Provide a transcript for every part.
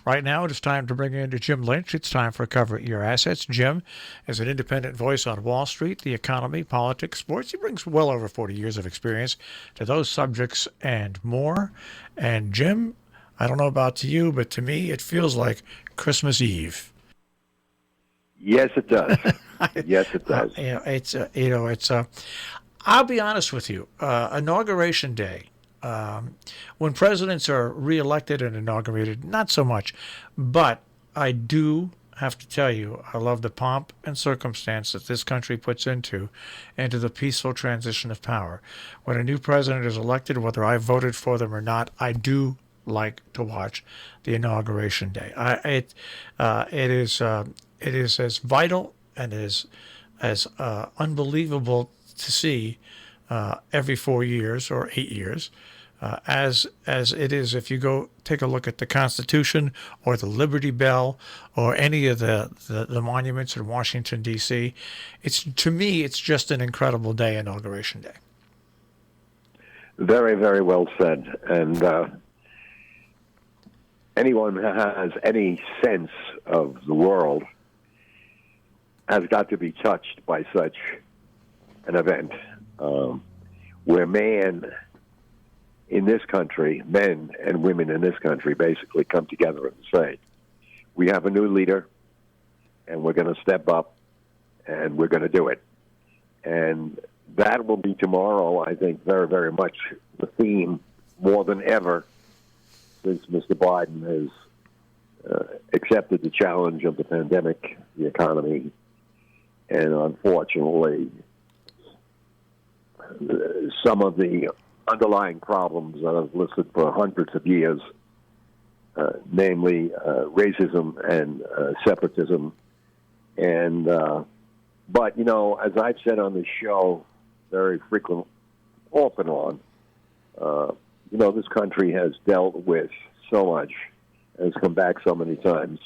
Right now, it is time to bring in Jim Lynch. It's time for Cover Your Assets. Jim is an independent voice on Wall Street, the economy, politics, sports. He brings well over 40 years of experience to those subjects and more. And Jim, I don't know about to you, but to me, it feels like Christmas Eve. Yes, it does. Yes, it does. I'll be honest with you. Inauguration Day, when presidents are reelected and inaugurated, not so much. But I do have to tell you, I love the pomp and circumstance that this country puts into the peaceful transition of power. When a new president is elected, whether I voted for them or not, I do like to watch the inauguration day. It is as vital and as unbelievable to see every 4 years or 8 years, as it is if you go take a look at the Constitution or the Liberty Bell or any of the monuments in Washington, D.C. To me, it's just an incredible day, Inauguration Day. Very, very well said. And anyone who has any sense of the world has got to be touched by such an event, where men in this country, men and women in this country, basically come together and say, we have a new leader, and we're going to step up, and we're going to do it. And that will be tomorrow, I think, very, very much the theme, more than ever, since Mr. Biden has accepted the challenge of the pandemic, the economy, and unfortunately, some of the underlying problems that I've listed for hundreds of years, namely racism and separatism. And but, as I've said on this show very frequently, off and on, this country has dealt with so much, has come back so many times,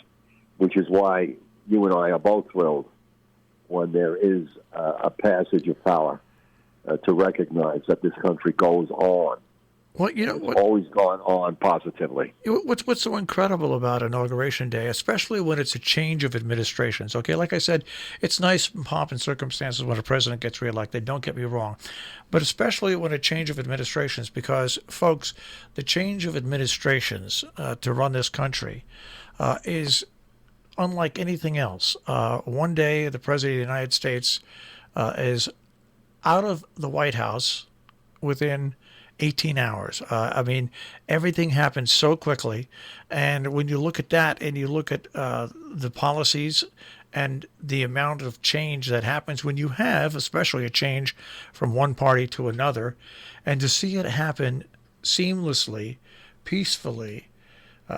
which is why you and I are both thrilled when there is a passage of power to recognize that this country goes on. Well, it's always gone on positively. What's so incredible about Inauguration Day, especially when it's a change of administrations? Okay, like I said, it's nice pomp and circumstances when a president gets reelected. Don't get me wrong, but especially when a change of administrations, because folks, the change of administrations to run this country is unlike anything else. One day, the president of the United States is out of the White House within 18 hours. Everything happens so quickly. And when you look at that and you look at the policies and the amount of change that happens when you have, especially a change from one party to another, and to see it happen seamlessly, peacefully,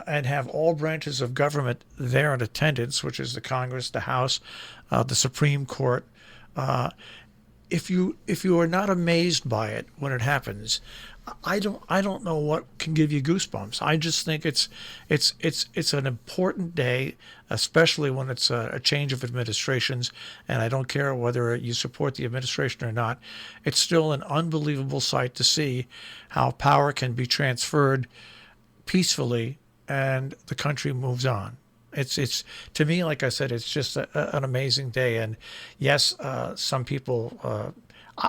and have all branches of government there in attendance, which is the Congress, the House, the Supreme Court, if you are not amazed by it when it happens, I don't know what can give you goosebumps. I just think it's an important day, especially when it's a change of administrations. And I don't care whether you support the administration or not. It's still an unbelievable sight to see how power can be transferred peacefully, and the country moves on. It's to me, like I said, it's just an amazing day. And yes, some people,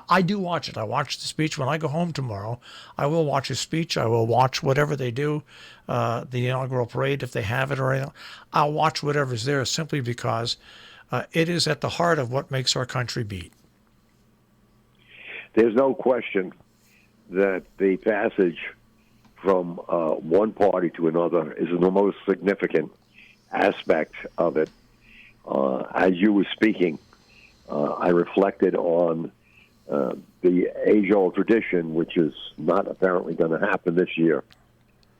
I do watch it. I watch the speech when I go home tomorrow. I will watch his speech. I will watch whatever they do, the inaugural parade if they have it or anything. I'll watch whatever's there simply because it is at the heart of what makes our country beat. There's no question that the passage from one party to another is the most significant aspect of it. As you were speaking, I reflected on the age-old tradition, which is not apparently going to happen this year,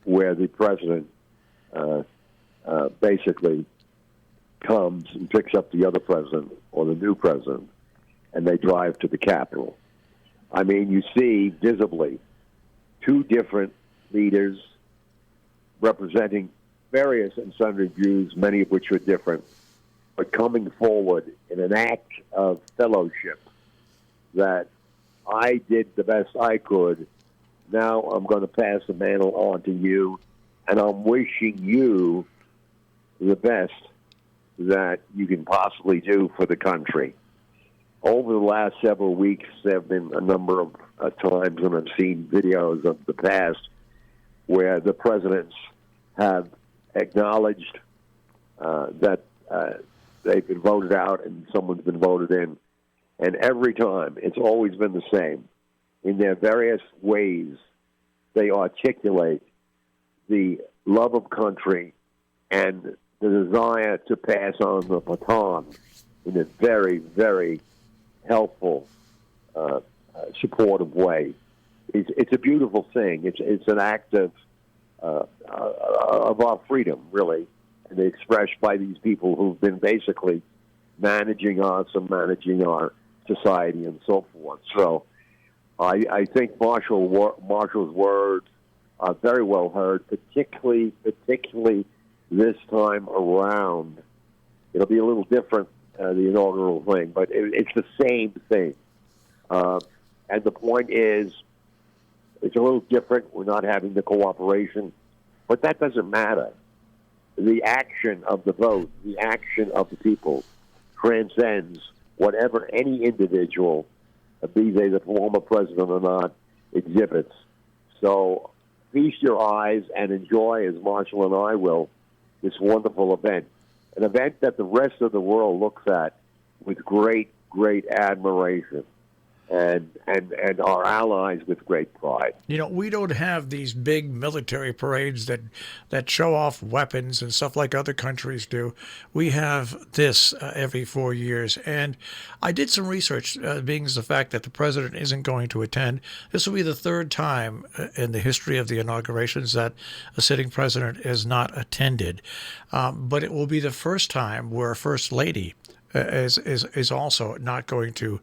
where the president basically comes and picks up the other president or the new president, and they drive to the Capitol. I mean, you see visibly two different leaders representing various and sundry views, many of which are different, but coming forward in an act of fellowship that I did the best I could. Now I'm going to pass the mantle on to you, and I'm wishing you the best that you can possibly do for the country. Over the last several weeks, there have been a number of times when I've seen videos of the past where the presidents have acknowledged that they've been voted out and someone's been voted in. And every time, it's always been the same. In their various ways, they articulate the love of country and the desire to pass on the baton in a very, very helpful, supportive way. It's a beautiful thing. It's an act of our freedom, really, and expressed by these people who've been basically managing us and managing our society and so forth. So I think Marshall's words are very well heard, particularly this time around. It'll be a little different, the inaugural thing, but it's the same thing. And the point is, it's a little different. We're not having the cooperation, but that doesn't matter. The action of the vote, the action of the people, transcends whatever any individual, be they the former president or not, exhibits. So feast your eyes and enjoy, as Marshall and I will, this wonderful event. An event that the rest of the world looks at with great, great admiration. And our allies with great pride. You know, we don't have these big military parades that show off weapons and stuff like other countries do. We have this every 4 years. And I did some research, being the fact that the president isn't going to attend. This will be the third time in the history of the inaugurations that a sitting president is not attended. But it will be the first time where a first lady is also not going to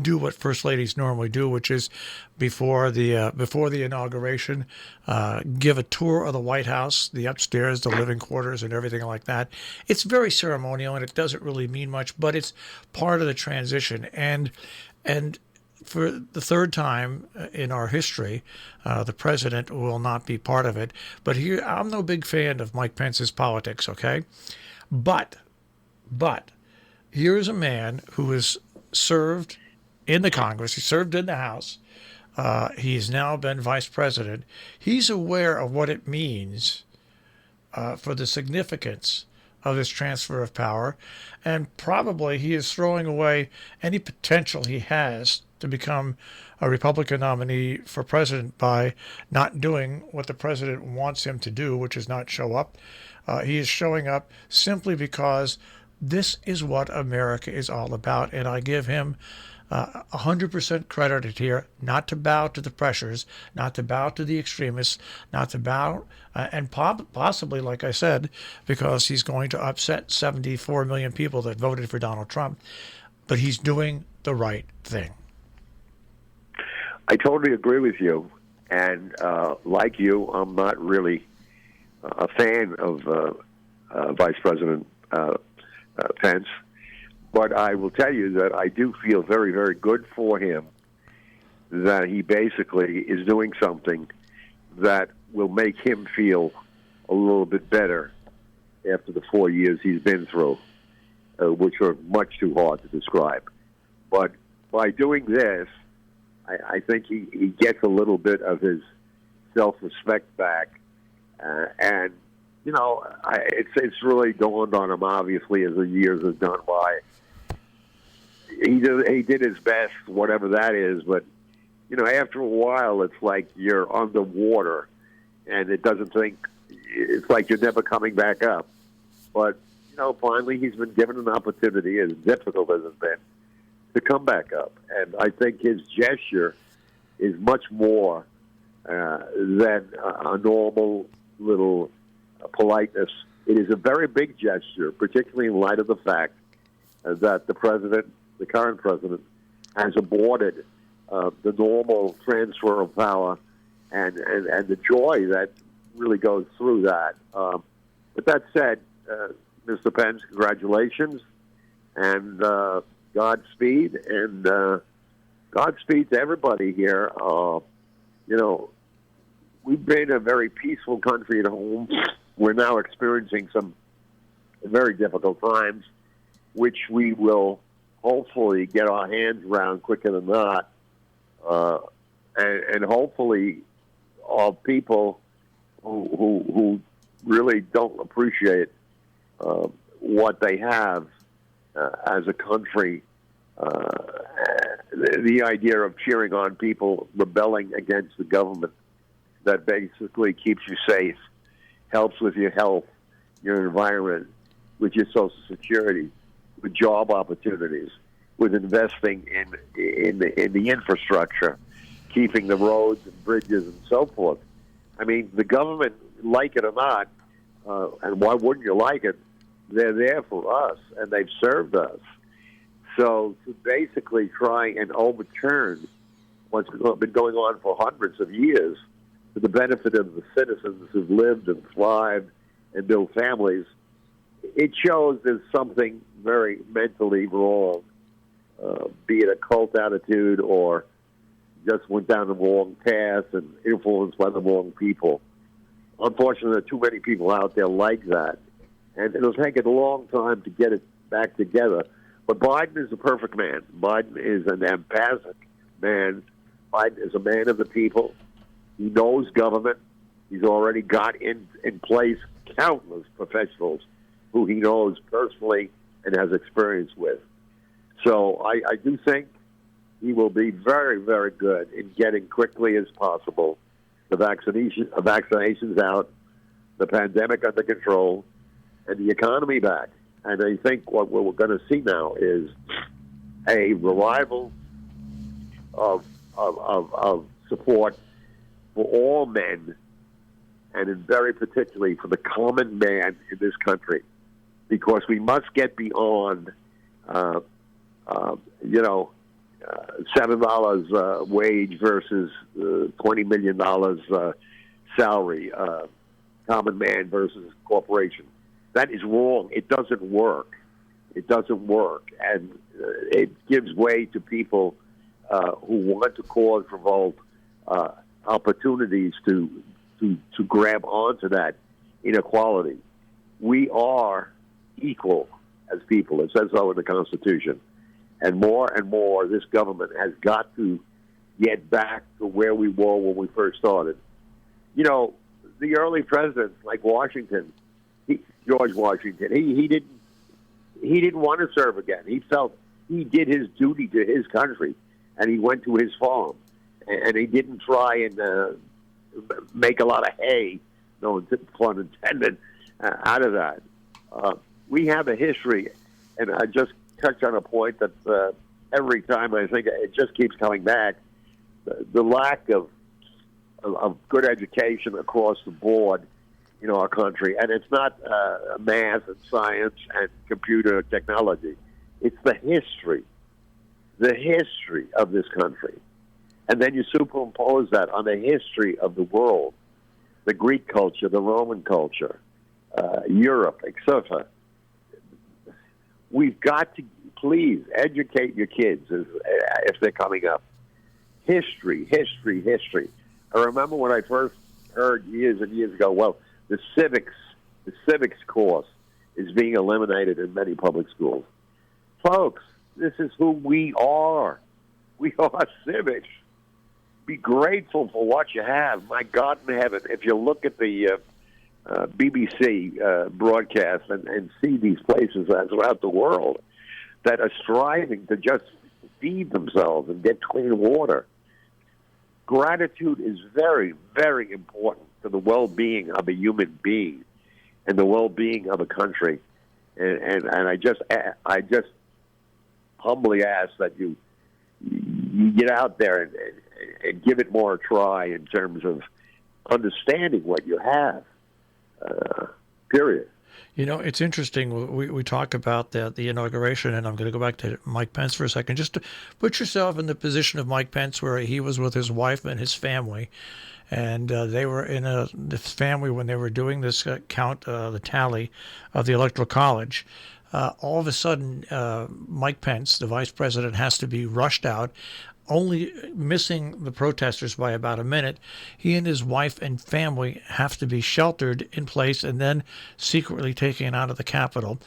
do what first ladies normally do, which is before the inauguration, give a tour of the White House, the upstairs, the living quarters, and everything like that. It's very ceremonial, and it doesn't really mean much, but it's part of the transition. And for the third time in our history, the president will not be part of it. But here, I'm no big fan of Mike Pence's politics, okay? But here is a man who has served in the Congress. He served in the House. He's now been vice president. He's aware of what it means for the significance of this transfer of power. And probably he is throwing away any potential he has to become a Republican nominee for president by not doing what the president wants him to do, which is not show up. He is showing up simply because this is what America is all about, and I give him 100% credit here, not to bow to the pressures, not to bow to the extremists, not to bow, and possibly, like I said, because he's going to upset 74 million people that voted for Donald Trump, but he's doing the right thing. I totally agree with you, and like you, I'm not really a fan of Vice President Pence, but I will tell you that I do feel very, very good for him that he basically is doing something that will make him feel a little bit better after the 4 years he's been through, which are much too hard to describe. But by doing this, I think he gets a little bit of his self-respect back, and you know, it's really dawned on him, obviously, as the years have gone by. He did his best, whatever that is, but, you know, after a while, it's like you're underwater, and it's like you're never coming back up. But, you know, finally he's been given an opportunity, as difficult as it's been, to come back up. And I think his gesture is much more than a normal little politeness. It is a very big gesture, particularly in light of the fact that the current president, has aborted the normal transfer of power and the joy that really goes through that. But that said, Mr. Pence, congratulations, and Godspeed, and Godspeed to everybody here. You know, we've been a very peaceful country at home. we're now experiencing some very difficult times, which we will hopefully get our hands around quicker than not, and hopefully all people who really don't appreciate what they have as a country, the idea of cheering on people rebelling against the government that basically keeps you safe, helps with your health, your environment, with your Social Security, with job opportunities, with investing in the infrastructure, keeping the roads and bridges and so forth. I mean, the government, like it or not, and why wouldn't you like it? They're there for us, and they've served us. So to basically try and overturn what's been going on for hundreds of years for the benefit of the citizens who've lived and thrived and built families, it shows there's something very mentally wrong, be it a cult attitude or just went down the wrong path and influenced by the wrong people. Unfortunately, there are too many people out there like that, and it'll take a long time to get it back together. But Biden is a perfect man. Biden is an empathic man. Biden is a man of the people. He knows government. He's already got in place countless professionals who he knows personally and has experience with. So I do think he will be very, very good in getting quickly as possible the vaccinations out, the pandemic under control, and the economy back. And I think what we're going to see now is a revival of support for all men, and in very particularly for the common man in this country, because we must get beyond, $7 wage versus $20 million salary, common man versus corporation. That is wrong. It doesn't work. It doesn't work. And it gives way to people who want to cause revolt, opportunities to grab onto that inequality. We are equal as people. It says so in the Constitution. And more, this government has got to get back to where we were when we first started. You know, the early presidents like Washington, George Washington, he didn't want to serve again. He felt he did his duty to his country, and he went to his farm, and he didn't try and make a lot of hay, no pun intended, out of that. We have a history, and I just touched on a point that every time I think it just keeps coming back, the lack of good education across the board in our country. And it's not math and science and computer technology. It's the history of this country. And then you superimpose that on the history of the world, the Greek culture, the Roman culture, Europe, etc. We've got to please educate your kids if they're coming up. History. I remember when I first heard years and years ago, well, the civics course is being eliminated in many public schools. Folks, this is who we are. We are civics. Be grateful for what you have. My God in heaven, if you look at the BBC broadcast and see these places throughout the world that are striving to just feed themselves and get clean water. Gratitude is very, very important to the well-being of a human being and the well-being of a country. And I just humbly ask that you get out there and give it more a try in terms of understanding what you have. Period. You know, it's interesting. We talk about the inauguration, and I'm going to go back to Mike Pence for a second. Just to put yourself in the position of Mike Pence, where he was with his wife and his family, and they were in this family when they were doing this count, the tally of the Electoral College. All of a sudden, Mike Pence, the vice president, has to be rushed out only missing the protesters by about a minute. He and his wife and family have to be sheltered in place and then secretly taken out of the Capitol.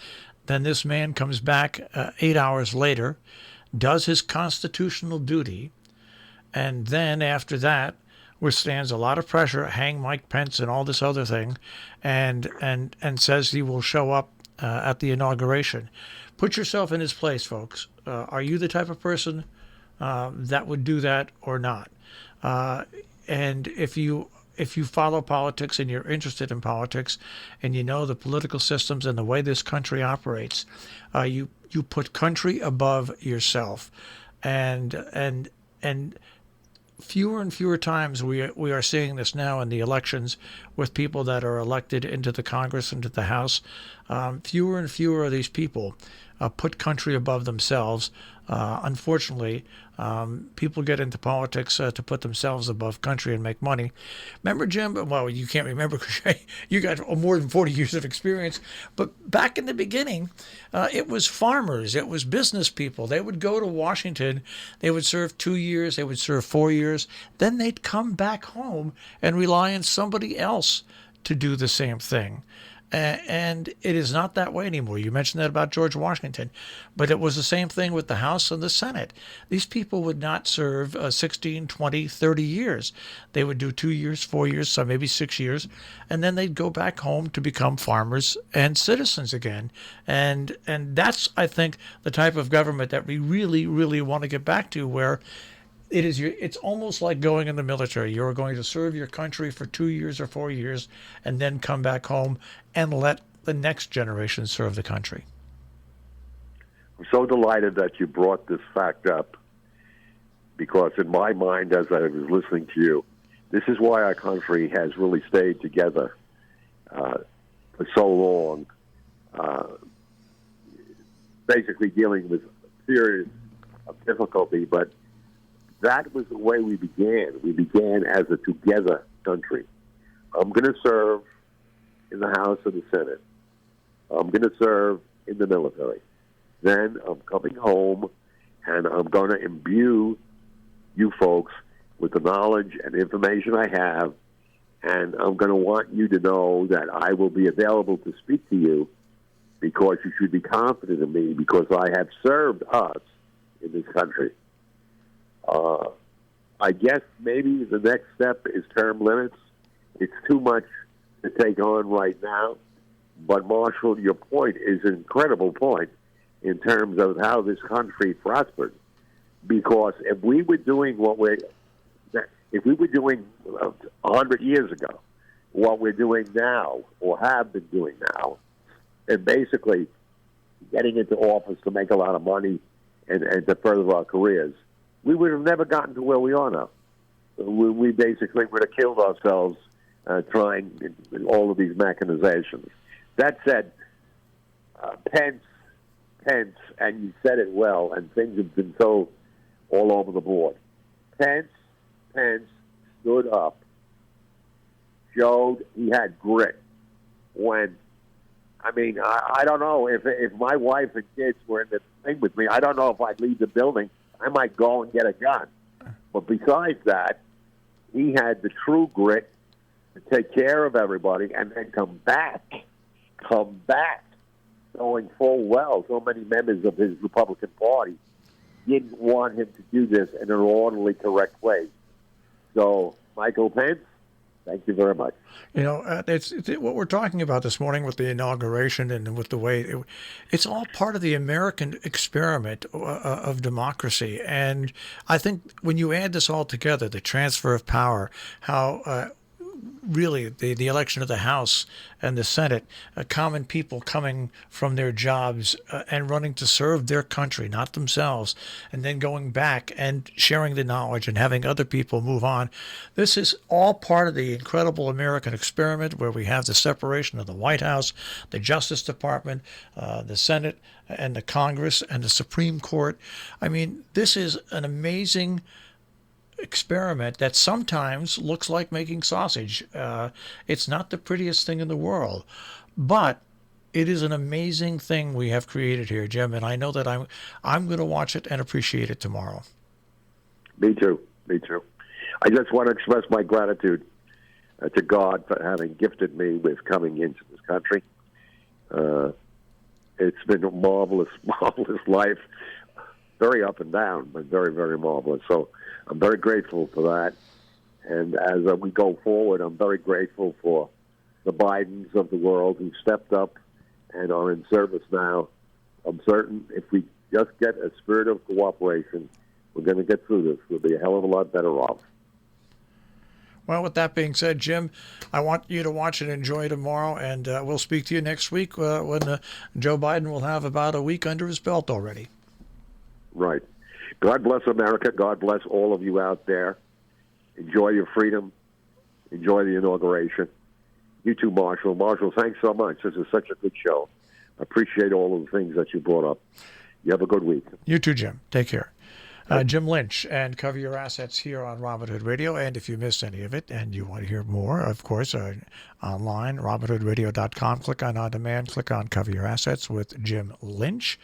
Then this man comes back 8 hours later, does his constitutional duty, and then after that withstands a lot of pressure, hang Mike Pence and all this other thing, and says he will show up at the inauguration. Put yourself in his place, folks. Are you the type of person that would do that or not? And if you follow politics and you're interested in politics, and you know the political systems and the way this country operates, you put country above yourself, and fewer and fewer times we are seeing this now in the elections with people that are elected into the Congress, into the House. Fewer and fewer of these people put country above themselves. Unfortunately, people get into politics to put themselves above country and make money. Remember, Jim? Well, you can't remember because you got more than 40 years of experience. But back in the beginning, it was farmers, it was business people. They would go to Washington, they would serve 2 years, they would serve 4 years. Then they'd come back home and rely on somebody else to do the same thing. And it is not that way anymore. You mentioned that about George Washington, but it was the same thing with the House and the Senate. These people would not serve 16, 20, 30 years. They would do 2 years, 4 years, some maybe 6 years, and then they'd go back home to become farmers and citizens again. And that's, I think, the type of government that we really, really want to get back to, where it's almost like going in the military. You're going to serve your country for 2 years or 4 years and then come back home and let the next generation serve the country. I'm so delighted that you brought this fact up, because in my mind, as I was listening to you, this is why our country has really stayed together for so long, basically dealing with periods of difficulty, but that was the way we began. We began as a together country. I'm going to serve in the House and the Senate. I'm going to serve in the military. Then I'm coming home, and I'm going to imbue you folks with the knowledge and information I have, and I'm going to want you to know that I will be available to speak to you, because you should be confident in me, because I have served us in this country. I guess maybe the next step is term limits. It's too much to take on right now. But, Marshall, your point is an incredible point in terms of how this country prospered. Because if we were doing 100 years ago, what we're doing now, or have been doing now, and basically getting into office to make a lot of money and to further our careers, we would have never gotten to where we are now. We basically would have killed ourselves trying in all of these mechanizations. That said, Pence, and you said it well, and things have been so all over the board. Pence stood up, showed he had grit. When, I don't know, if my wife and kids were in the thing with me, I don't know if I'd leave the building. I might go and get a gun. But besides that, he had the true grit to take care of everybody and then come back, knowing full well so many members of his Republican Party didn't want him to do this in an orderly, correct way. So, Michael Pence, thank you very much. It's what we're talking about this morning with the inauguration and with the way it's all part of the American experiment of democracy. And I think when you add this all together, the transfer of power, how really the election of the House and the Senate, common people coming from their jobs and running to serve their country, not themselves, and then going back and sharing the knowledge and having other people move on. This is all part of the incredible American experiment, where we have the separation of the White House, the Justice Department, the Senate, and the Congress, and the Supreme Court. This is an amazing experiment that sometimes looks like making sausage. It's not the prettiest thing in the world, but it is an amazing thing we have created here, Jim, and I know that I'm going to watch it and appreciate it tomorrow. Me too. Me too. I just want to express my gratitude to God for having gifted me with coming into this country. It's been a marvelous, marvelous life. Very up and down, but very, very marvelous. So I'm very grateful for that. And as we go forward, I'm very grateful for the Bidens of the world who stepped up and are in service now. I'm certain if we just get a spirit of cooperation, we're going to get through this. We'll be a hell of a lot better off. Well, with that being said, Jim, I want you to watch and enjoy tomorrow, and we'll speak to you next week when Joe Biden will have about a week under his belt already. Right. God bless America. God bless all of you out there. Enjoy your freedom. Enjoy the inauguration. You too, Marshall. Marshall, thanks so much. This is such a good show. I appreciate all of the things that you brought up. You have a good week. You too, Jim. Take care. Jim Lynch, and Cover Your Assets here on Robin Hood Radio. And if you missed any of it and you want to hear more, of course, online, robinhoodradio.com. Click on demand, click on Cover Your Assets with Jim Lynch.